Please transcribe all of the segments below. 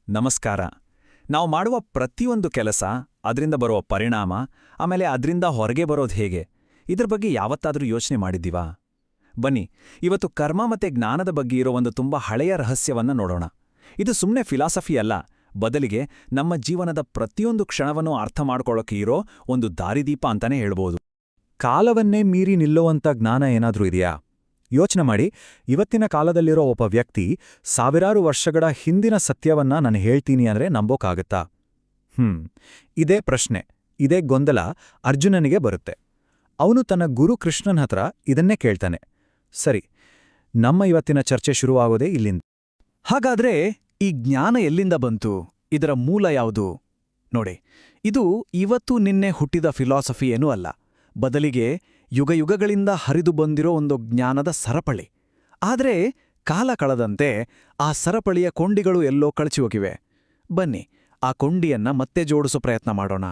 ನಮಸ್ಕಾರ. ನಾವು ಮಾಡುವ ಪ್ರತಿಯೊಂದು ಕೆಲಸ, ಅದರಿಂದ ಬರುವ ಪರಿಣಾಮ, ಆಮೇಲೆ ಅದರಿಂದ ಹೊರಗೆ ಬರೋದು ಹೇಗೆ, ಇದ್ರ ಬಗ್ಗೆ ಯಾವತ್ತಾದ್ರೂ ಯೋಚನೆ ಮಾಡಿದ್ದೀವಾ? ಬನ್ನಿ, ಇವತ್ತು ಕರ್ಮ ಮತ್ತೆ ಜ್ಞಾನದ ಬಗ್ಗೆ ಇರೋ ಒಂದು ತುಂಬ ಹಳೆಯ ರಹಸ್ಯವನ್ನ ನೋಡೋಣ. ಇದು ಸುಮ್ಮನೆ ಫಿಲಾಸಫಿ ಅಲ್ಲ, ಬದಲಿಗೆ ನಮ್ಮ ಜೀವನದ ಪ್ರತಿಯೊಂದು ಕ್ಷಣವನ್ನು ಅರ್ಥ ಮಾಡ್ಕೊಳ್ಳೋಕೆ ಇರೋ ಒಂದು ದಾರಿದೀಪ ಅಂತಾನೆ ಹೇಳ್ಬೋದು. ಕಾಲವನ್ನೇ ಮೀರಿ ನಿಲ್ಲುವಂಥ ಜ್ಞಾನ ಏನಾದ್ರೂ ಇದೆಯಾ? ಯೋಚನೆ ಮಾಡಿ, ಇವತ್ತಿನ ಕಾಲದಲ್ಲಿರೋ ಒಬ್ಬ ವ್ಯಕ್ತಿ ಸಾವಿರಾರು ವರ್ಷಗಳ ಹಿಂದಿನ ಸತ್ಯವನ್ನ ನಾನು ಹೇಳ್ತೀನಿ ಅಂದ್ರೆ ನಂಬೋಕ್ಕಾಗತ್ತಾ? ಇದೇ ಪ್ರಶ್ನೆ, ಇದೇ ಗೊಂದಲ ಅರ್ಜುನನಿಗೆ ಬರುತ್ತೆ. ಅವನು ತನ್ನ ಗುರು ಕೃಷ್ಣನ್ ಹತ್ರ ಇದನ್ನೇ ಕೇಳ್ತಾನೆ. ಸರಿ, ನಮ್ಮ ಇವತ್ತಿನ ಚರ್ಚೆ ಶುರುವಾಗೋದೇ ಇಲ್ಲಿಂದ. ಹಾಗಾದ್ರೆ ಈ ಜ್ಞಾನ ಎಲ್ಲಿಂದ ಬಂತು? ಇದರ ಮೂಲ ಯಾವುದು? ನೋಡಿ, ಇದು ಇವತ್ತು ನಿನ್ನೆ ಹುಟ್ಟಿದ ಫಿಲಾಸಫಿ ಏನೂ ಅಲ್ಲ, ಬದಲಿಗೆ ಯುಗಯುಗಗಳಿಂದ ಹರಿದು ಬಂದಿರೋ ಒಂದು ಜ್ಞಾನದ ಸರಪಳಿ. ಆದರೆ ಕಾಲ ಕಳೆದಂತೆ ಆ ಸರಪಳಿಯ ಕೊಂಡಿಗಳು ಎಲ್ಲೋ ಕಳಚಿ ಹೋಗಿವೆ. ಬನ್ನಿ, ಆ ಕೊಂಡಿಯನ್ನ ಮತ್ತೆ ಜೋಡಿಸೋ ಪ್ರಯತ್ನ ಮಾಡೋಣ.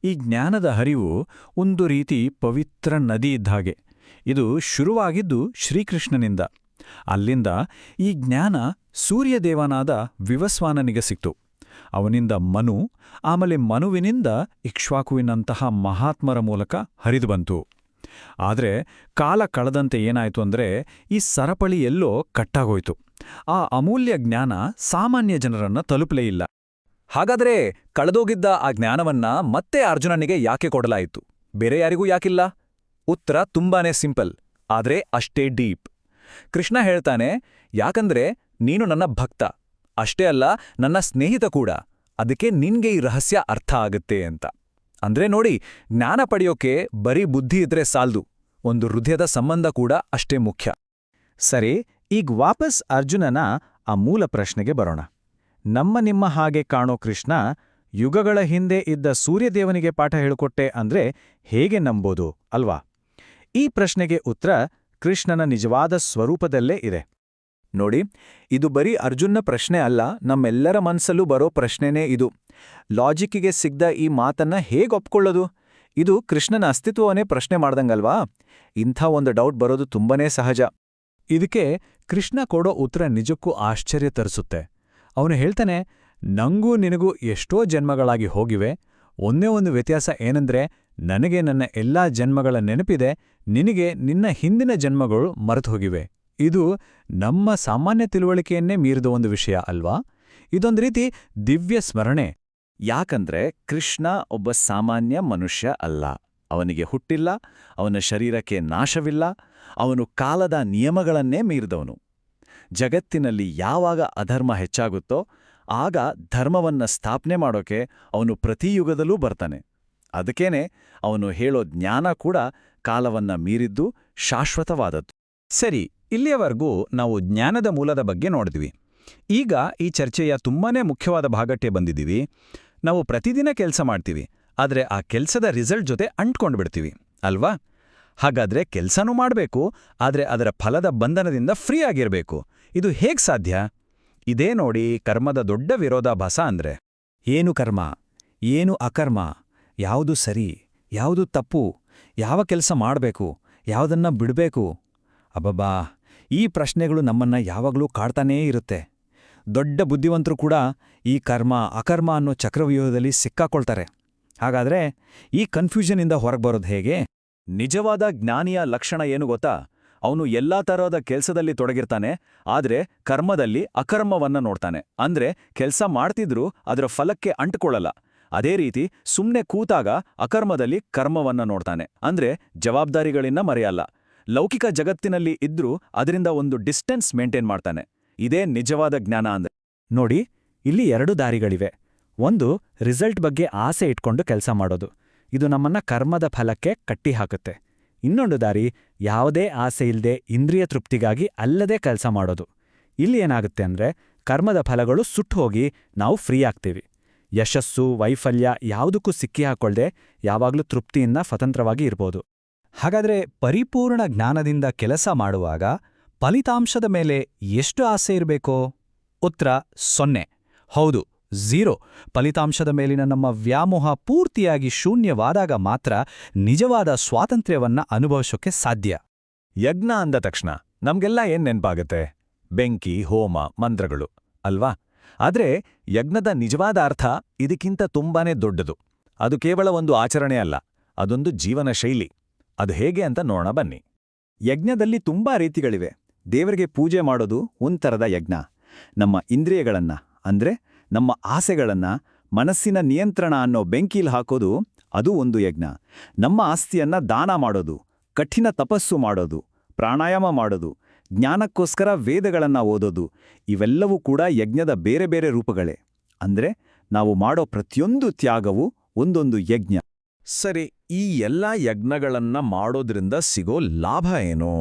ಈ ಜ್ಞಾನದ ಹರಿವು ಒಂದು ರೀತಿ ಪವಿತ್ರ ನದಿ ಇದ್ದ ಹಾಗೆ. ಇದು ಶುರುವಾಗಿದ್ದು ಶ್ರೀಕೃಷ್ಣನಿಂದ. ಅಲ್ಲಿಂದ ಈ ಜ್ಞಾನ ಸೂರ್ಯದೇವನಾದ ವಿವಸ್ವಾನನಿಗೆ ಸಿಕ್ತು. ಅವನಿಂದ ಮನು, ಆಮೇಲೆ ಮನುವಿನಿಂದ ಇಕ್ಷ್ವಾಕುವಿನಂತಹ ಮಹಾತ್ಮರ ಮೂಲಕ ಹರಿದು ಬಂತು. ಆದರೆ ಕಾಲ ಕಳೆದಂತೆ ಏನಾಯ್ತು ಅಂದ್ರೆ ಈ ಸರಪಳಿ ಎಲ್ಲೋ ಕಟ್ಟಾಗೋಯ್ತು. ಆ ಅಮೂಲ್ಯ ಜ್ಞಾನ ಸಾಮಾನ್ಯ ಜನರನ್ನ ತಲುಪಲೇ ಇಲ್ಲ. ಹಾಗಾದರೆ ಕಳೆದೋಗಿದ್ದ ಆ ಜ್ಞಾನವನ್ನ ಮತ್ತೆ ಅರ್ಜುನನಿಗೆ ಯಾಕೆ ಕೊಡಲಾಯಿತು? ಬೇರೆ ಯಾರಿಗೂ ಯಾಕಿಲ್ಲ? ಉತ್ತರ ತುಂಬಾನೇ ಸಿಂಪಲ್, ಆದ್ರೆ ಅಷ್ಟೇ ಡೀಪ್. ಕೃಷ್ಣ ಹೇಳ್ತಾನೆ, ಯಾಕಂದ್ರೆ ನೀನು ನನ್ನ ಭಕ್ತ, ಅಷ್ಟೇ ಅಲ್ಲ ನನ್ನ ಸ್ನೇಹಿತ ಕೂಡ, ಅದಕ್ಕೆ ನಿನ್ಗೆ ಈ ರಹಸ್ಯ ಅರ್ಥ ಆಗುತ್ತೆ ಅಂತ. ಅಂದ್ರೆ ನೋಡಿ, ಜ್ಞಾನ ಪಡೆಯೋಕೆ ಬರೀ ಬುದ್ಧಿ ಇದ್ರೆ ಸಾಲ್ದು, ಒಂದು ಹೃದಯದ ಸಂಬಂಧ ಕೂಡ ಅಷ್ಟೇ ಮುಖ್ಯ. ಸರಿ, ಈಗ ವಾಪಸ್ ಅರ್ಜುನನ ಆ ಮೂಲ ಪ್ರಶ್ನೆಗೆ ಬರೋಣ. ನಿಮ್ಮ ಹಾಗೆ ಕಾಣೋ ಕೃಷ್ಣ ಯುಗಗಳ ಹಿಂದೆ ಇದ್ದ ಸೂರ್ಯದೇವನಿಗೆ ಪಾಠ ಹೇಳಿಕೊಟ್ಟೆ ಅಂದ್ರೆ ಹೇಗೆ ನಂಬೋದು ಅಲ್ವಾ? ಈ ಪ್ರಶ್ನೆಗೆ ಉತ್ತರ ಕೃಷ್ಣನ ನಿಜವಾದ ಸ್ವರೂಪದಲ್ಲೇ ಇದೆ. ನೋಡಿ, ಇದು ಬರೀ ಅರ್ಜುನ್ನ ಪ್ರಶ್ನೆ ಅಲ್ಲ, ನಮ್ಮೆಲ್ಲರ ಮನಸ್ಸಲ್ಲೂ ಬರೋ ಪ್ರಶ್ನೆನೇ ಇದು. ಲಾಜಿಕ್ಕಿಗೆ ಸಿಗ್ದ ಈ ಮಾತನ್ನ ಹೇಗೆ ಒಪ್ಕೊಳ್ಳೋದು? ಇದು ಕೃಷ್ಣನ ಅಸ್ತಿತ್ವವನ್ನೇ ಪ್ರಶ್ನೆ ಮಾಡ್ದಂಗಲ್ವಾ? ಇಂಥ ಒಂದು ಡೌಟ್ ಬರೋದು ತುಂಬನೇ ಸಹಜ. ಇದಕ್ಕೆ ಕೃಷ್ಣ ಕೊಡೋ ಉತ್ತರ ನಿಜಕ್ಕೂ ಆಶ್ಚರ್ಯ ತರಿಸುತ್ತೆ. ಅವನು ಹೇಳ್ತಾನೆ, ನಂಗೂ ನಿನಗೂ ಎಷ್ಟೋ ಜನ್ಮಗಳಾಗಿ ಹೋಗಿವೆ, ಒಂದೇ ಒಂದು ವ್ಯತ್ಯಾಸ ಏನಂದ್ರೆ ನನಗೆ ನನ್ನ ಎಲ್ಲಾ ಜನ್ಮಗಳ ನೆನಪಿದೆ, ನಿನಗೆ ನಿನ್ನ ಹಿಂದಿನ ಜನ್ಮಗಳು ಮರೆತು ಹೋಗಿವೆ. ಇದು ನಮ್ಮ ಸಾಮಾನ್ಯ ತಿಳುವಳಿಕೆಯನ್ನೇ ಮೀರಿದ ಒಂದು ವಿಷಯ ಅಲ್ವಾ? ಇದೊಂದು ರೀತಿ ದಿವ್ಯ ಸ್ಮರಣೆ. ಯಾಕಂದ್ರೆ ಕೃಷ್ಣ ಒಬ್ಬ ಸಾಮಾನ್ಯ ಮನುಷ್ಯ ಅಲ್ಲ. ಅವನಿಗೆ ಹುಟ್ಟಿಲ್ಲ, ಅವನ ಶರೀರಕ್ಕೆ ನಾಶವಿಲ್ಲ, ಅವನು ಕಾಲದ ನಿಯಮಗಳನ್ನೇ ಮೀರಿದವನು. ಜಗತ್ತಿನಲ್ಲಿ ಯಾವಾಗ ಅಧರ್ಮ ಹೆಚ್ಚಾಗುತ್ತೋ ಆಗ ಧರ್ಮವನ್ನ ಸ್ಥಾಪನೆ ಮಾಡೋಕೆ ಅವನು ಪ್ರತಿ ಯುಗದಲ್ಲೂ ಬರ್ತಾನೆ. ಅದಕ್ಕೇನೆ ಅವನು ಹೇಳೋ ಜ್ಞಾನ ಕೂಡ ಕಾಲವನ್ನ ಮೀರಿದ್ದು, ಶಾಶ್ವತವಾದದ್ದು. ಸರಿ, ಇಲ್ಲಿಯವರೆಗೂ ನಾವು ಜ್ಞಾನದ ಮೂಲದ ಬಗ್ಗೆ ನೋಡಿದ್ವಿ. ಈಗ ಈ ಚರ್ಚೆಯ ತುಂಬಾನೇ ಮುಖ್ಯವಾದ ಭಾಗಕ್ಕೆ ಬಂದಿದ್ದೀವಿ. ನಾವು ಪ್ರತಿದಿನ ಕೆಲಸ ಮಾಡ್ತೀವಿ, ಆದರೆ ಆ ಕೆಲಸದ ರಿಸಲ್ಟ್ ಜೊತೆ ಅಂಟ್ಕೊಂಡ್ಬಿಡ್ತೀವಿ ಅಲ್ವಾ? ಹಾಗಾದ್ರೆ ಕೆಲಸನೂ ಮಾಡಬೇಕು, ಆದರೆ ಅದರ ಫಲದ ಬಂಧನದಿಂದ ಫ್ರೀ ಆಗಿರಬೇಕು. ಇದು ಹೇಗ್ ಸಾಧ್ಯ? ಇದೇ ನೋಡಿ ಕರ್ಮದ ದೊಡ್ಡ ವಿರೋಧಾಭಾಸ ಅಂದ್ರೆ. ಏನು ಕರ್ಮ, ಏನು ಅಕರ್ಮ, ಯಾವುದು ಸರಿ, ಯಾವುದು ತಪ್ಪು, ಯಾವ ಕೆಲಸ ಮಾಡಬೇಕು, ಯಾವುದನ್ನ ಬಿಡಬೇಕು? ಅಬ್ಬಬ್ಬಾ, ಈ ಪ್ರಶ್ನೆಗಳು ನಮ್ಮನ್ನ ಯಾವಾಗಲೂ ಕಾಡ್ತಾನೇ ಇರುತ್ತೆ. ದೊಡ್ಡ ಬುದ್ಧಿವಂತರು ಕೂಡ ಈ ಕರ್ಮ ಅಕರ್ಮ ಅನ್ನೋ ಚಕ್ರವ್ಯೂಹದಲ್ಲಿ ಸಿಕ್ಕಾಕೊಳ್ತಾರೆ. ಹಾಗಾದ್ರೆ ಈ ಕನ್ಫ್ಯೂಷನಿಂದ ಹೊರಗ್ಬರೋದು ಹೇಗೆ? ನಿಜವಾದ ಜ್ಞಾನಿಯ ಲಕ್ಷಣ ಏನು ಗೊತ್ತಾ? ಅವನು ಎಲ್ಲಾ ತರಹದ ಕೆಲ್ಸದಲ್ಲಿ ತೊಡಗಿರ್ತಾನೆ, ಆದ್ರೆ ಕರ್ಮದಲ್ಲಿ ಅಕರ್ಮವನ್ನ ನೋಡ್ತಾನೆ. ಅಂದ್ರೆ ಕೆಲ್ಸ ಮಾಡ್ತಿದ್ರೂ ಅದರ ಫಲಕ್ಕೆ ಅಂಟ್ಕೊಳ್ಳಲ್ಲ. ಅದೇ ರೀತಿ ಸುಮ್ನೆ ಕೂತಾಗ ಅಕರ್ಮದಲ್ಲಿ ಕರ್ಮವನ್ನ ನೋಡ್ತಾನೆ, ಅಂದ್ರೆ ಜವಾಬ್ದಾರಿಗಳನ್ನ ಮರೆಯಲ್ಲ. ಲೌಕಿಕ ಜಗತ್ತಿನಲ್ಲಿ ಇದ್ರೂ ಅದರಿಂದ ಒಂದು ಡಿಸ್ಟೆನ್ಸ್ ಮೇಂಟೈನ್ ಮಾಡ್ತಾನೆ. ಇದೇ ನಿಜವಾದ ಜ್ಞಾನ ಅಂದ್ರೆ. ನೋಡಿ, ಇಲ್ಲಿ 2 ದಾರಿಗಳಿವೆ. ಒಂದು, ರಿಸಲ್ಟ್ ಬಗ್ಗೆ ಆಸೆ ಇಟ್ಕೊಂಡು ಕೆಲಸ ಮಾಡೋದು. ಇದು ನಮ್ಮನ್ನ ಕರ್ಮದ ಫಲಕ್ಕೆ ಕಟ್ಟಿ ಹಾಕುತ್ತೆ. ಇನ್ನೊಂದು ದಾರಿ, ಯಾವುದೇ ಆಸೆ ಇಲ್ಲದೆ ಇಂದ್ರಿಯ ತೃಪ್ತಿಗಾಗಿ ಅಲ್ಲದೆ ಕೆಲಸ ಮಾಡೋದು. ಇಲ್ಲಿ ಏನಾಗುತ್ತೆ ಅಂದ್ರೆ ಕರ್ಮದ ಫಲಗಳು ಸುಟ್ಟು ಹೋಗಿ ನಾವು ಫ್ರೀ ಆಗ್ತೀವಿ. ಯಶಸ್ಸು, ವೈಫಲ್ಯ ಯಾವುದಕ್ಕೂ ಸಿಕ್ಕಿ ಹಾಕೊಳ್ದೆ ಯಾವಾಗಲೂ ತೃಪ್ತಿಯಿಂದ ಸ್ವತಂತ್ರವಾಗಿ ಇರ್ಬೋದು. ಹಾಗಾದ್ರೆ ಪರಿಪೂರ್ಣ ಜ್ಞಾನದಿಂದ ಕೆಲಸ ಮಾಡುವಾಗ ಫಲಿತಾಂಶದ ಮೇಲೆ ಎಷ್ಟು ಆಸೆ ಇರಬೇಕೋ? ಉತ್ತರ 0. ಹೌದು, 0. ಫಲಿತಾಂಶದ ಮೇಲಿನ ನಮ್ಮ ವ್ಯಾಮೋಹ ಪೂರ್ತಿಯಾಗಿ ಶೂನ್ಯವಾದಾಗ ಮಾತ್ರ ನಿಜವಾದ ಸ್ವಾತಂತ್ರ್ಯವನ್ನ ಅನುಭವಿಸೋಕೆ ಸಾಧ್ಯ. ಯಜ್ಞ ಅಂದ ತಕ್ಷಣ ನಮ್ಗೆಲ್ಲ ಏನ್ ನೆನ್ಪಾಗತ್ತೆ? ಬೆಂಕಿ, ಹೋಮ, ಮಂತ್ರಗಳು ಅಲ್ವಾ? ಆದ್ರೆ ಯಜ್ಞದ ನಿಜವಾದ ಅರ್ಥ ಇದಕ್ಕಿಂತ ತುಂಬಾನೇ ದೊಡ್ಡದು. ಅದು ಕೇವಲ ಒಂದು ಆಚರಣೆ ಅಲ್ಲ, ಅದೊಂದು ಜೀವನ ಶೈಲಿ. ಅದು ಹೇಗೆ ಅಂತ ನೋಡೋಣ ಬನ್ನಿ. ಯಜ್ಞದಲ್ಲಿ ತುಂಬಾ ರೀತಿಗಳಿವೆ. ದೇವರಿಗೆ ಪೂಜೆ ಮಾಡೋದು ಒಂಥರದ ಯಜ್ಞ. ನಮ್ಮ ಇಂದ್ರಿಯಗಳನ್ನ ಅಂದ್ರೆ ನಮ್ಮ ಆಸೆಗಳನ್ನ ಮನಸ್ಸಿನ ನಿಯಂತ್ರಣ ಅನ್ನೋ ಬೆಂಕಿಲ್ ಹಾಕೋದು ಅದು ಒಂದು ಯಜ್ಞ. ನಮ್ಮ ಆಸ್ತಿಯನ್ನ ದಾನ ಮಾಡೋದು, ಕಠಿಣ ತಪಸ್ಸು ಮಾಡೋದು, ಪ್ರಾಣಾಯಾಮ ಮಾಡೋದು, ಜ್ಞಾನಕ್ಕೋಸ್ಕರ ವೇದಗಳನ್ನ ಓದೋದು, ಇವೆಲ್ಲವೂ ಕೂಡ ಯಜ್ಞದ ಬೇರೆ ಬೇರೆ ರೂಪಗಳೇ. ಅಂದ್ರೆ ನಾವು ಮಾಡೋ ಪ್ರತಿಯೊಂದು ತ್ಯಾಗವೂ ಒಂದೊಂದು ಯಜ್ಞ. ಸರಿ, ಈ ಎಲ್ಲ ಯಜ್ಞಗಳನ್ನ ಮಾಡೋದ್ರಿಂದ ಸಿಗೋ ಲಾಭ ಏನು?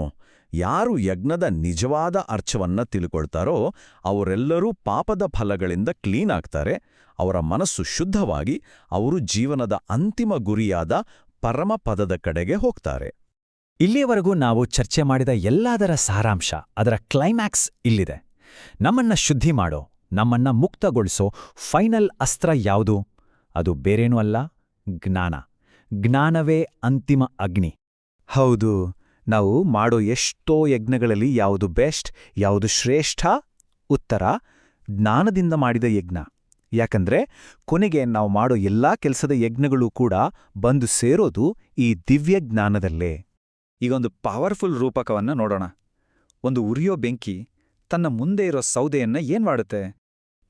ಯಾರು ಯಜ್ಞದ ನಿಜವಾದ ಅರ್ಥವನ್ನ ತಿಳ್ಕೊಳ್ತಾರೋ ಅವರೆಲ್ಲರೂ ಪಾಪದ ಫಲಗಳಿಂದ ಕ್ಲೀನ್ ಆಗ್ತಾರೆ. ಅವರ ಮನಸ್ಸು ಶುದ್ಧವಾಗಿ ಅವರು ಜೀವನದ ಅಂತಿಮ ಗುರಿಯಾದ ಪರಮಪದದ ಕಡೆಗೆ ಹೋಗ್ತಾರೆ. ಇಲ್ಲಿಯವರೆಗೂ ನಾವು ಚರ್ಚೆ ಮಾಡಿದ ಎಲ್ಲದರ ಸಾರಾಂಶ, ಅದರ ಕ್ಲೈಮ್ಯಾಕ್ಸ್ ಇಲ್ಲಿದೆ. ನಮ್ಮನ್ನ ಶುದ್ಧಿ ಮಾಡೋ, ನಮ್ಮನ್ನ ಮುಕ್ತಗೊಳಿಸೋ ಫೈನಲ್ ಅಸ್ತ್ರ ಯಾವುದು? ಅದು ಬೇರೇನೂ ಅಲ್ಲ, ಜ್ಞಾನ. ಜ್ಞಾನವೇ ಅಂತಿಮ ಅಗ್ನಿ. ಹೌದು, ನಾವು ಮಾಡೋ ಎಷ್ಟೋ ಯಜ್ಞಗಳಲ್ಲಿ ಯಾವುದು ಬೆಸ್ಟ್, ಯಾವುದು ಶ್ರೇಷ್ಠ? ಉತ್ತರ ಜ್ಞಾನದಿಂದ ಮಾಡಿದ ಯಜ್ಞ. ಯಾಕಂದ್ರೆ ಕೊನೆಗೆ ನಾವು ಮಾಡೋ ಎಲ್ಲಾ ಕೆಲಸದ ಯಜ್ಞಗಳೂ ಕೂಡ ಬಂದು ಸೇರೋದು ಈ ದಿವ್ಯ ಜ್ಞಾನದಲ್ಲೇ. ಈಗೊಂದು ಪವರ್ಫುಲ್ ರೂಪಕವನ್ನ ನೋಡೋಣ. ಒಂದು ಉರಿಯೋ ಬೆಂಕಿ ತನ್ನ ಮುಂದೆ ಇರೋ ಸೌದೆಯನ್ನ ಏನ್ ಮಾಡುತ್ತೆ?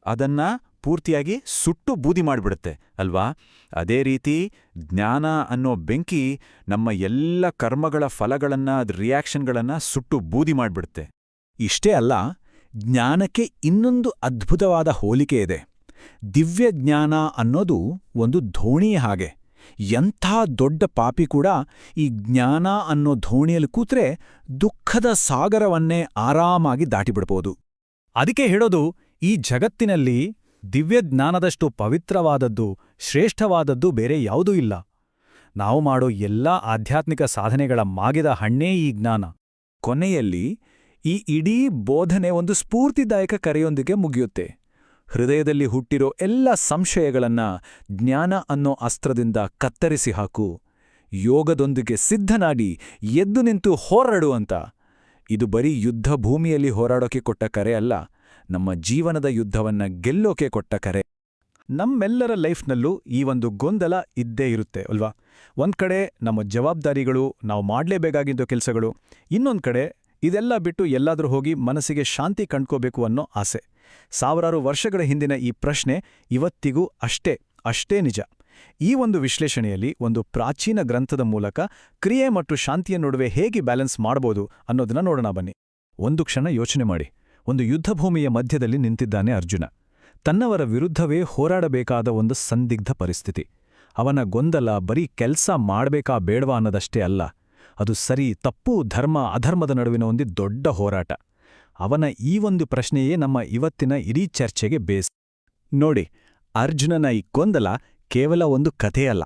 ಅದನ್ನ ಪೂರ್ತಿಯಾಗಿ ಸುಟ್ಟು ಬೂದಿ ಮಾಡಿಬಿಡುತ್ತೆ ಅಲ್ವಾ? ಅದೇ ರೀತಿ ಜ್ಞಾನ ಅನ್ನೋ ಬೆಂಕಿ ನಮ್ಮ ಎಲ್ಲ ಕರ್ಮಗಳ ಫಲಗಳನ್ನ, ರಿಯಾಕ್ಷನ್ಗಳನ್ನ ಸುಟ್ಟು ಬೂದಿ ಮಾಡಿಬಿಡುತ್ತೆ. ಇಷ್ಟೇ ಅಲ್ಲ, ಜ್ಞಾನಕ್ಕೆ ಇನ್ನೊಂದು ಅದ್ಭುತವಾದ ಹೋಲಿಕೆ ಇದೆ. ದಿವ್ಯ ಜ್ಞಾನ ಅನ್ನೋದು ಒಂದು ದೋಣಿ ಹಾಗೆ. ಎಂಥ ದೊಡ್ಡ ಪಾಪಿ ಕೂಡ ಈ ಜ್ಞಾನ ಅನ್ನೋ ದೋಣಿಯಲ್ಲಿ ಕೂತ್ರೆ ದುಃಖದ ಸಾಗರವನ್ನೇ ಆರಾಮಾಗಿ ದಾಟಿಬಿಡ್ಬೋದು. ಅದಕ್ಕೆ ಹೇಳೋದು, ಈ ಜಗತ್ತಿನಲ್ಲಿ ದಿವ್ಯಜ್ಞಾನದಷ್ಟು ಪವಿತ್ರವಾದದ್ದು, ಶ್ರೇಷ್ಠವಾದದ್ದು ಬೇರೆ ಯಾವುದೂ ಇಲ್ಲ. ನಾವು ಮಾಡೋ ಎಲ್ಲಾ ಆಧ್ಯಾತ್ಮಿಕ ಸಾಧನೆಗಳ ಮಾಗಿದ ಹಣ್ಣೇ ಈ ಜ್ಞಾನ. ಕೊನೆಯಲ್ಲಿ ಈ ಇಡೀ ಬೋಧನೆ ಒಂದು ಸ್ಫೂರ್ತಿದಾಯಕ ಕರೆಯೊಂದಿಗೆ ಮುಗಿಯುತ್ತೆ. ಹೃದಯದಲ್ಲಿ ಹುಟ್ಟಿರೋ ಎಲ್ಲ ಸಂಶಯಗಳನ್ನ ಜ್ಞಾನ ಅನ್ನೋ ಅಸ್ತ್ರದಿಂದ ಕತ್ತರಿಸಿ ಹಾಕು. ಯೋಗದೊಂದಿಗೆ ಸಿದ್ಧನಾಡಿ ಎದ್ದು ನಿಂತು ಹೋರಾಡು ಅಂತ. ಇದು ಬರೀ ಯುದ್ಧ ಭೂಮಿಯಲ್ಲಿ ಹೋರಾಡೋಕೆ ಕೊಟ್ಟ ಕರೆ ಅಲ್ಲ, ನಮ್ಮ ಜೀವನದ ಯುದ್ಧವನ್ನ ಗೆಲ್ಲೋಕೆ ಕೊಟ್ಟ ಕರೆ. ನಮ್ಮೆಲ್ಲರ ಲೈಫ್ನಲ್ಲೂ ಈ ಒಂದು ಗೊಂದಲ ಇದ್ದೇ ಇರುತ್ತೆ ಅಲ್ವಾ? ಒಂದ್ಕಡೆ ನಮ್ಮ ಜವಾಬ್ದಾರಿಗಳು, ನಾವು ಮಾಡಲೇಬೇಕಾಗಿದ್ದ ಕೆಲಸಗಳು, ಇನ್ನೊಂದ್ ಕಡೆ ಇದೆಲ್ಲ ಬಿಟ್ಟು ಎಲ್ಲಾದ್ರೂ ಹೋಗಿ ಮನಸ್ಸಿಗೆ ಶಾಂತಿ ಕಂಡ್ಕೋಬೇಕು ಅನ್ನೋ ಆಸೆ. ಸಾವಿರಾರು ವರ್ಷಗಳ ಹಿಂದಿನ ಈ ಪ್ರಶ್ನೆ ಇವತ್ತಿಗೂ ಅಷ್ಟೇ ನಿಜ. ಈ ಒಂದು ವಿಶ್ಲೇಷಣೆಯಲ್ಲಿ ಒಂದು ಪ್ರಾಚೀನ ಗ್ರಂಥದ ಮೂಲಕ ಕ್ರಿಯೆ ಮತ್ತು ಶಾಂತಿಯ ನಡುವೆ ಹೇಗೆ ಬ್ಯಾಲೆನ್ಸ್ ಮಾಡಬಹುದು ಅನ್ನೋದನ್ನ ನೋಡೋಣ ಬನ್ನಿ. ಒಂದು ಕ್ಷಣ ಯೋಚನೆ ಮಾಡಿ. ಒಂದು ಯುದ್ಧಭೂಮಿಯ ಮಧ್ಯದಲ್ಲಿ ನಿಂತಿದ್ದಾನೆ ಅರ್ಜುನ. ತನ್ನವರ ವಿರುದ್ಧವೇ ಹೋರಾಡಬೇಕಾದ ಒಂದು ಸಂದಿಗ್ಧ ಪರಿಸ್ಥಿತಿ. ಅವನ ಗೊಂದಲ ಬರೀ ಕೆಲ್ಸ ಮಾಡ್ಬೇಕಾ ಬೇಡವಾ ಅನ್ನೋದಷ್ಟೇ ಅಲ್ಲ, ಅದು ಸರಿ ತಪ್ಪು, ಧರ್ಮ ಅಧರ್ಮದ ನಡುವಿನ ಒಂದು ದೊಡ್ಡ ಹೋರಾಟ. ಅವನ ಈ ಒಂದು ಪ್ರಶ್ನೆಯೇ ನಮ್ಮ ಇವತ್ತಿನ ಇಡೀ ಚರ್ಚೆಗೆ ಬೇಸ್. ನೋಡಿ, ಅರ್ಜುನನ ಈ ಗೊಂದಲ ಕೇವಲ ಒಂದು ಕಥೆಯಲ್ಲ,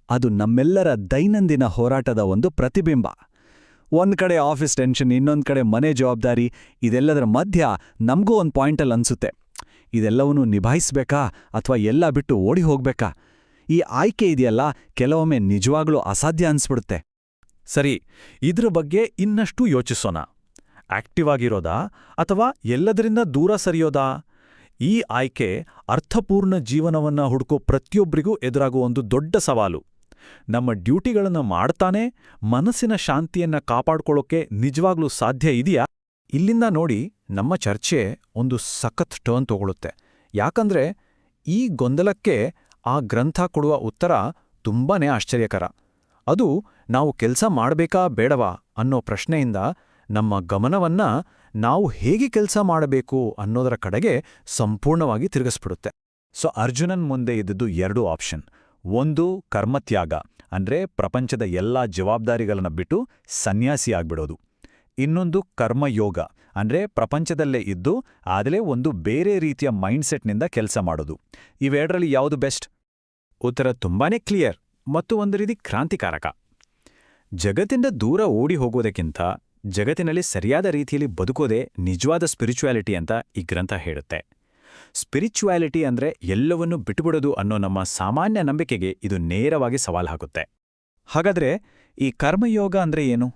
ಅದು ನಮ್ಮೆಲ್ಲರ ದೈನಂದಿನ ಹೋರಾಟದ ಒಂದು ಪ್ರತಿಬಿಂಬ. ಒಂದ್ ಕಡೆ ಆಫೀಸ್ ಟೆನ್ಷನ್, ಇನ್ನೊಂದ್ ಕಡೆ ಮನೆ ಜವಾಬ್ದಾರಿ, ಇದೆಲ್ಲದರ ಮಧ್ಯ ನಮಗೂ ಒಂದು ಪಾಯಿಂಟಲ್ಲಿ ಅನ್ಸುತ್ತೆ, ಇದೆಲ್ಲವನ್ನೂ ನಿಭಾಯಿಸ್ಬೇಕಾ ಅಥವಾ ಎಲ್ಲ ಬಿಟ್ಟು ಓಡಿ ಹೋಗ್ಬೇಕಾ? ಈ ಆಯ್ಕೆ ಇದೆಯಲ್ಲ, ಕೆಲವೊಮ್ಮೆ ನಿಜವಾಗ್ಲೂ ಅಸಾಧ್ಯ ಅನ್ಸ್ಬಿಡುತ್ತೆ. ಸರಿ, ಇದ್ರ ಬಗ್ಗೆ ಇನ್ನಷ್ಟು ಯೋಚಿಸೋಣ. ಆಕ್ಟಿವ್ ಆಗಿರೋದಾ ಅಥವಾ ಎಲ್ಲದರಿಂದ ದೂರ ಸರಿಯೋದಾ? ಈ ಆಯ್ಕೆ ಅರ್ಥಪೂರ್ಣ ಜೀವನವನ್ನ ಹುಡುಕೋ ಪ್ರತಿಯೊಬ್ಬರಿಗೂ ಎದುರಾಗುವ ಒಂದು ದೊಡ್ಡ ಸವಾಲು. ನಮ್ಮ ಡ್ಯೂಟಿಗಳನ್ನು ಮಾಡ್ತಾನೆ ಮನಸ್ಸಿನ ಶಾಂತಿಯನ್ನ ಕಾಪಾಡ್ಕೊಳ್ಳೋಕೆ ನಿಜವಾಗ್ಲೂ ಸಾಧ್ಯ ಇದೆಯಾ? ಇಲ್ಲಿಂದ ನೋಡಿ ನಮ್ಮ ಚರ್ಚೆ ಒಂದು ಸಖತ್ ಟರ್ನ್ ತಗೊಳುತ್ತೆ. ಯಾಕಂದ್ರೆ ಈ ಗೊಂದಲಕ್ಕೆ ಆ ಗ್ರಂಥ ಕೊಡುವ ಉತ್ತರ ತುಂಬಾನೇ ಆಶ್ಚರ್ಯಕರ. ಅದು ನಾವು ಕೆಲಸ ಮಾಡಬೇಕಾ ಬೇಡವಾ ಅನ್ನೋ ಪ್ರಶ್ನೆಯಿಂದ ನಮ್ಮ ಗಮನವನ್ನ ನಾವು ಹೇಗೆ ಕೆಲಸ ಮಾಡಬೇಕು ಅನ್ನೋದರ ಕಡೆಗೆ ಸಂಪೂರ್ಣವಾಗಿ ತಿರುಗಿಸ್ಬಿಡುತ್ತೆ. ಸೊ ಅರ್ಜುನನ್ ಮುಂದೆ ಇದ್ದದ್ದು 2 ಆಪ್ಷನ್. ಒಂದು ಕರ್ಮತ್ಯಾಗ, ಅಂದ್ರೆ ಪ್ರಪಂಚದ ಎಲ್ಲಾ ಜವಾಬ್ದಾರಿಗಳನ್ನ ಬಿಟ್ಟು ಸನ್ಯಾಸಿ ಆಗ್ಬಿಡೋದು. ಇನ್ನೊಂದು ಕರ್ಮಯೋಗ, ಅಂದ್ರೆ ಪ್ರಪಂಚದಲ್ಲೇ ಇದ್ದು ಆದರೆ ಒಂದು ಬೇರೆ ರೀತಿಯ ಮೈಂಡ್ಸೆಟ್ನಿಂದ ಕೆಲಸ ಮಾಡೋದು. ಇವೆರಡರಲ್ಲಿ ಯಾವುದು ಬೆಸ್ಟ್? ಉತ್ತರ ತುಂಬಾನೇ ಕ್ಲಿಯರ್ ಮತ್ತು ಒಂದು ರೀತಿ ಕ್ರಾಂತಿಕಾರಕ. ಜಗತ್ತಿಂದ ದೂರ ಓಡಿ ಹೋಗೋದಕ್ಕಿಂತ ಜಗತ್ತಿನಲ್ಲಿ ಸರಿಯಾದ ರೀತಿಯಲ್ಲಿ ಬದುಕೋದೇ ನಿಜವಾದ ಸ್ಪಿರಿಚುಯಾಲಿಟಿ ಅಂತ ಈ ಗ್ರಂಥ ಹೇಳುತ್ತೆ. ಸ್ಪಿರಿಚುಯಾಲಿಟಿ ಅಂದ್ರೆ ಎಲ್ಲವನ್ನೂ ಬಿಟ್ಟುಬಿಡೋದು ಅನ್ನೋ ನಮ್ಮ ಸಾಮಾನ್ಯ ನಂಬಿಕೆಗೆ ಇದು ನೇರವಾಗಿ ಸವಾಲು ಹಾಕುತ್ತೆ. ಹಾಗಾದ್ರೆ ಈ ಕರ್ಮಯೋಗ ಅಂದ್ರೆ ಏನು?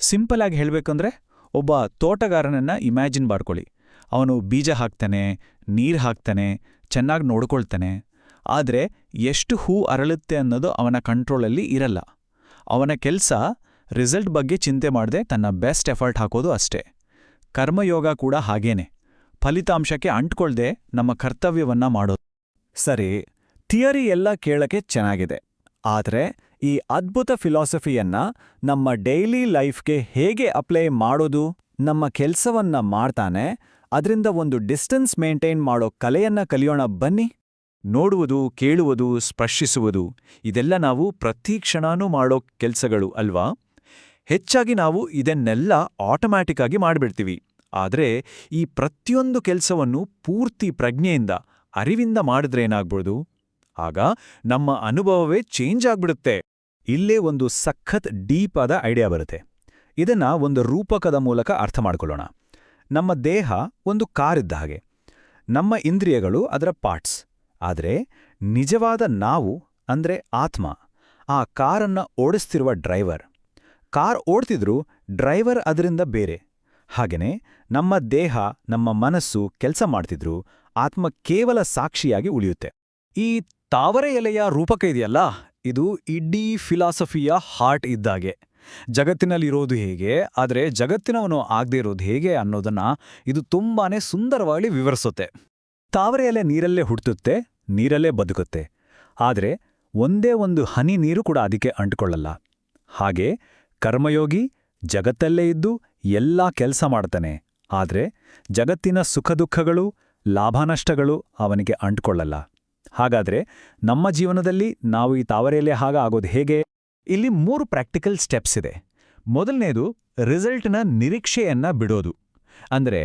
ಸಿಂಪಲ್ ಆಗಿ ಹೇಳಬೇಕಂದ್ರೆ, ಒಬ್ಬ ತೋಟಗಾರನನ್ನ ಇಮ್ಯಾಜಿನ್ ಮಾಡ್ಕೊಳ್ಳಿ. ಅವನು ಬೀಜ ಹಾಕ್ತಾನೆ, ನೀರು ಹಾಕ್ತಾನೆ, ಚೆನ್ನಾಗಿ ನೋಡ್ಕೊಳ್ತಾನೆ. ಆದರೆ ಎಷ್ಟು ಹೂ ಅರಳುತ್ತೆ ಅನ್ನೋದು ಅವನ ಕಂಟ್ರೋಲಲ್ಲಿ ಇರಲ್ಲ. ಅವನ ಕೆಲಸ ರಿಸಲ್ಟ್ ಬಗ್ಗೆ ಚಿಂತೆ ಮಾಡದೆ ತನ್ನ ಬೆಸ್ಟ್ ಎಫರ್ಟ್ ಹಾಕೋದು ಅಷ್ಟೇ. ಕರ್ಮಯೋಗ ಕೂಡ ಹಾಗೇನೆ, ಫಲಿತಾಂಶಕ್ಕೆ ಅಂಟ್ಕೊಳ್ದೆ ನಮ್ಮ ಕರ್ತವ್ಯವನ್ನ ಮಾಡೋದು. ಸರಿ, ಥಿಯರಿ ಎಲ್ಲ ಕೇಳಕ್ಕೆ ಚೆನ್ನಾಗಿದೆ. ಆದರೆ ಈ ಅದ್ಭುತ ಫಿಲಾಸಫಿಯನ್ನ ನಮ್ಮ ಡೈಲಿ ಲೈಫ್ಗೆ ಹೇಗೆ ಅಪ್ಲೈ ಮಾಡೋದು? ನಮ್ಮ ಕೆಲ್ಸವನ್ನ ಮಾಡ್ತಾನೆ ಅದರಿಂದ ಒಂದು ಡಿಸ್ಟೆನ್ಸ್ ಮೇಂಟೈನ್ ಮಾಡೋ ಕಲೆಯನ್ನ ಕಲಿಯೋಣ ಬನ್ನಿ. ನೋಡುವುದು, ಕೇಳುವುದು, ಸ್ಪರ್ಶಿಸುವುದು ಇದೆಲ್ಲ ನಾವು ಪ್ರತಿ ಕ್ಷಣನೂ ಮಾಡೋ ಕೆಲ್ಸಗಳು ಅಲ್ವಾ? ಹೆಚ್ಚಾಗಿ ನಾವು ಇದನ್ನೆಲ್ಲ ಆಟೋಮ್ಯಾಟಿಕ್ ಆಗಿ ಮಾಡಿಬಿಡ್ತೀವಿ. ಆದರೆ ಈ ಪ್ರತಿಯೊಂದು ಕೆಲಸವನ್ನು ಪೂರ್ತಿ ಪ್ರಜ್ಞೆಯಿಂದ, ಅರಿವಿಂದ ಮಾಡಿದ್ರೇನಾಗ್ಬೋದು? ಆಗ ನಮ್ಮ ಅನುಭವವೇ ಚೇಂಜ್ ಆಗ್ಬಿಡುತ್ತೆ. ಇಲ್ಲೇ ಒಂದು ಸಖತ್ ಡೀಪ್ ಆದ ಐಡಿಯಾ ಬರುತ್ತೆ. ಇದನ್ನ ಒಂದು ರೂಪಕದ ಮೂಲಕ ಅರ್ಥ ಮಾಡ್ಕೊಳ್ಳೋಣ. ನಮ್ಮ ದೇಹ ಒಂದು ಕಾರ್ ಇದ್ದ ಹಾಗೆ, ನಮ್ಮ ಇಂದ್ರಿಯಗಳು ಅದರ ಪಾರ್ಟ್ಸ್. ಆದರೆ ನಿಜವಾದ ನಾವು ಅಂದ್ರೆ ಆತ್ಮ, ಆ ಕಾರನ್ನ ಓಡಿಸ್ತಿರುವ ಡ್ರೈವರ್. ಕಾರ್ ಓಡ್ತಿದ್ರೂ ಡ್ರೈವರ್ ಅದರಿಂದ ಬೇರೆ. ಹಾಗೆಯೇ ನಮ್ಮ ದೇಹ, ನಮ್ಮ ಮನಸ್ಸು ಕೆಲಸ ಮಾಡ್ತಿದ್ರು ಆತ್ಮ ಕೇವಲ ಸಾಕ್ಷಿಯಾಗಿ ಉಳಿಯುತ್ತೆ. ಈ ತಾವರೆ ಎಲೆಯ ರೂಪಕ ಇದೆಯಲ್ಲ, ಇದು ಇಡೀ ಫಿಲಾಸಫಿಯ ಹಾರ್ಟ್ ಇದ್ದಾಗೆ. ಜಗತ್ತಿನಲ್ಲಿರೋದು ಹೇಗೆ, ಆದರೆ ಜಗತ್ತಿನವನು ಆಗದೇ ಇರೋದು ಹೇಗೆ ಅನ್ನೋದನ್ನ ಇದು ತುಂಬಾನೇ ಸುಂದರವಾಗಿ ವಿವರಿಸುತ್ತೆ. ತಾವರೆ ಎಲೆ ನೀರಲ್ಲೇ ಹುಟ್ಟುತ್ತೆ, ನೀರಲ್ಲೇ ಬದುಕುತ್ತೆ. ಆದರೆ ಒಂದೇ ಒಂದು ಹನಿ ನೀರು ಕೂಡ ಅದಕ್ಕೆ ಅಂಟಿಕೊಳ್ಳಲ್ಲ. ಹಾಗೆ ಕರ್ಮಯೋಗಿ ಜಗತ್ತಲ್ಲೇ ಇದ್ದು ಎಲ್ಲಾ ಕೆಲಸ ಮಾಡ್ತಾನೆ, ಆದರೆ ಜಗತ್ತಿನ ಸುಖದುಃಖಗಳು, ಲಾಭನಷ್ಟಗಳು ಅವನಿಗೆ ಅಂಟ್ಕೊಳ್ಳಲ್ಲ. ಹಾಗಾದ್ರೆ ನಮ್ಮ ಜೀವನದಲ್ಲಿ ನಾವು ಈ ತಾವರೆಯಲ್ಲೇ ಹಾಗ ಆಗೋದು ಹೇಗೆ? ಇಲ್ಲಿ 3 ಪ್ರಾಕ್ಟಿಕಲ್ ಸ್ಟೆಪ್ಸ್ ಇದೆ. ಮೊದಲನೇದು ರಿಸಲ್ಟ್ನ ನಿರೀಕ್ಷೆಯನ್ನ ಬಿಡೋದು. ಅಂದ್ರೆ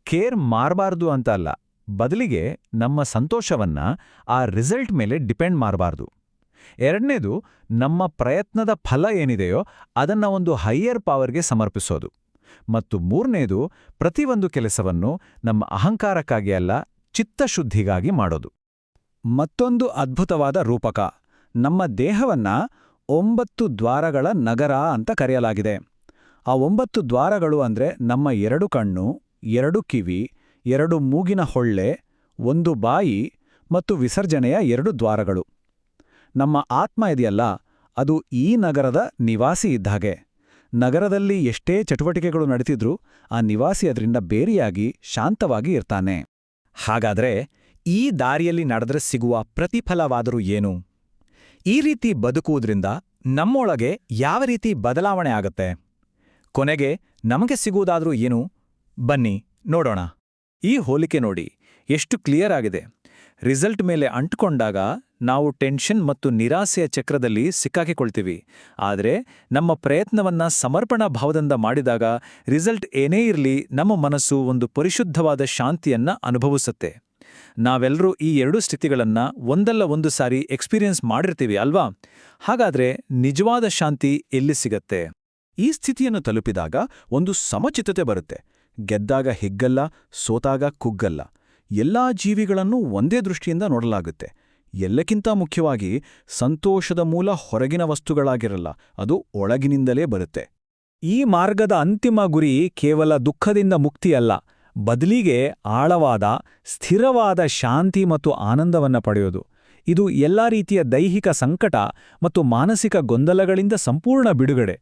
ಕೇರ್ ಮಾಡಬಾರ್ದು ಅಂತ ಅಲ್ಲ, ಬದಲಿಗೆ ನಮ್ಮ ಸಂತೋಷವನ್ನ ಆ ರಿಸಲ್ಟ್ ಮೇಲೆ ಡಿಪೆಂಡ್ ಮಾಡಬಾರ್ದು. ಎರಡನೇದು ನಮ್ಮ ಪ್ರಯತ್ನದ ಫಲ ಏನಿದೆಯೋ ಅದನ್ನ ಒಂದು ಹೈಯರ್ ಪವರ್ಗೆ ಸಮರ್ಪಿಸೋದು. ಮತ್ತು ಮೂರನೇದು ಪ್ರತಿಯೊಂದು ಕೆಲಸವನ್ನು ನಮ್ಮ ಅಹಂಕಾರಕ್ಕಾಗಿ ಅಲ್ಲ, ಚಿತ್ತಶುದ್ಧಿಗಾಗಿ ಮಾಡೋದು. ಮತ್ತೊಂದು ಅದ್ಭುತವಾದ ರೂಪಕ, ನಮ್ಮ ದೇಹವನ್ನ 9 ದ್ವಾರಗಳ ನಗರ ಅಂತ ಕರೆಯಲಾಗಿದೆ. ಆ 9 ದ್ವಾರಗಳು ಅಂದ್ರೆ ನಮ್ಮ 2 ಕಣ್ಣು, 2 ಕಿವಿ, 2 ಮೂಗಿನ ಹೊಳ್ಳೆ, 1 ಬಾಯಿ ಮತ್ತು ವಿಸರ್ಜನೆಯ 2 ದ್ವಾರಗಳು. ನಮ್ಮ ಆತ್ಮ ಇದೆಯಲ್ಲ, ಅದು ಈ ನಗರದ ನಿವಾಸಿ ಇದ್ದಾಗೆ. ನಗರದಲ್ಲಿ ಎಷ್ಟೇ ಚಟುವಟಿಕೆಗಳು ನಡೀತಿದ್ರೂ ಆ ನಿವಾಸಿ ಅದರಿಂದ ಬೇರೆಯಾಗಿ ಶಾಂತವಾಗಿ ಇರ್ತಾನೆ. ಹಾಗಾದ್ರೆ ಈ ದಾರಿಯಲ್ಲಿ ನಡೆದ್ರೆ ಸಿಗುವ ಪ್ರತಿಫಲವಾದರೂ ಏನು? ಈ ರೀತಿ ಬದುಕುವುದರಿಂದ ನಮ್ಮೊಳಗೆ ಯಾವ ರೀತಿ ಬದಲಾವಣೆ ಆಗತ್ತೆ? ಕೊನೆಗೆ ನಮಗೆ ಸಿಗುವುದಾದ್ರೂ ಏನು? ಬನ್ನಿ ನೋಡೋಣ. ಈ ಹೋಲಿಕೆ ನೋಡಿ, ಎಷ್ಟು ಕ್ಲಿಯರ್ ಆಗಿದೆ. ರಿಸಲ್ಟ್ ಮೇಲೆ ಅಂಟುಕೊಂಡಾಗ ನಾವು ಟೆನ್ಷನ್ ಮತ್ತು ನಿರಾಸೆಯ ಚಕ್ರದಲ್ಲಿ ಸಿಕ್ಕಾಕಿಕೊಳ್ತೀವಿ. ಆದರೆ ನಮ್ಮ ಪ್ರಯತ್ನವನ್ನ ಸಮರ್ಪಣಾ ಭಾವದಿಂದ ಮಾಡಿದಾಗ ರಿಸಲ್ಟ್ ಏನೇ ಇರಲಿ, ನಮ್ಮ ಮನಸ್ಸು ಒಂದು ಪರಿಶುದ್ಧವಾದ ಶಾಂತಿಯನ್ನ ಅನುಭವಿಸುತ್ತೆ. ನಾವೆಲ್ಲರೂ ಈ 2 ಸ್ಥಿತಿಗಳನ್ನ ಒಂದಲ್ಲ ಒಂದು ಸಾರಿ ಎಕ್ಸ್ಪೀರಿಯನ್ಸ್ ಮಾಡಿರ್ತೀವಿ ಅಲ್ವಾ? ಹಾಗಾದ್ರೆ ನಿಜವಾದ ಶಾಂತಿ ಎಲ್ಲಿ ಸಿಗತ್ತೆ? ಈ ಸ್ಥಿತಿಯನ್ನು ತಲುಪಿದಾಗ ಒಂದು ಸಮಚಿತ್ತತೆ ಬರುತ್ತೆ. ಗೆದ್ದಾಗ ಹಿಗ್ಗಲ್ಲ, ಸೋತಾಗ ಕುಗ್ಗಲ್ಲ. ಎಲ್ಲಾ ಜೀವಿಗಳನ್ನು ಒಂದೇ ದೃಷ್ಟಿಯಿಂದ ನೋಡಲಾಗುತ್ತೆ. ಎಲ್ಲಕ್ಕಿಂತ ಮುಖ್ಯವಾಗಿ ಸಂತೋಷದ ಮೂಲ ಹೊರಗಿನ ವಸ್ತುಗಳಾಗಿರಲ್ಲ, ಅದು ಒಳಗಿನಿಂದಲೇ ಬರುತ್ತೆ. ಈ ಮಾರ್ಗದ ಅಂತಿಮ ಗುರಿ ಕೇವಲ ದುಃಖದಿಂದ ಮುಕ್ತಿಯಲ್ಲ, ಬದಲಿಗೆ ಆಳವಾದ, ಸ್ಥಿರವಾದ ಶಾಂತಿ ಮತ್ತು ಆನಂದವನ್ನ ಪಡೆಯೋದು. ಇದು ಎಲ್ಲಾ ರೀತಿಯ ದೈಹಿಕ ಸಂಕಟ ಮತ್ತು ಮಾನಸಿಕ ಗೊಂದಲಗಳಿಂದ ಸಂಪೂರ್ಣ ಬಿಡುಗಡೆ.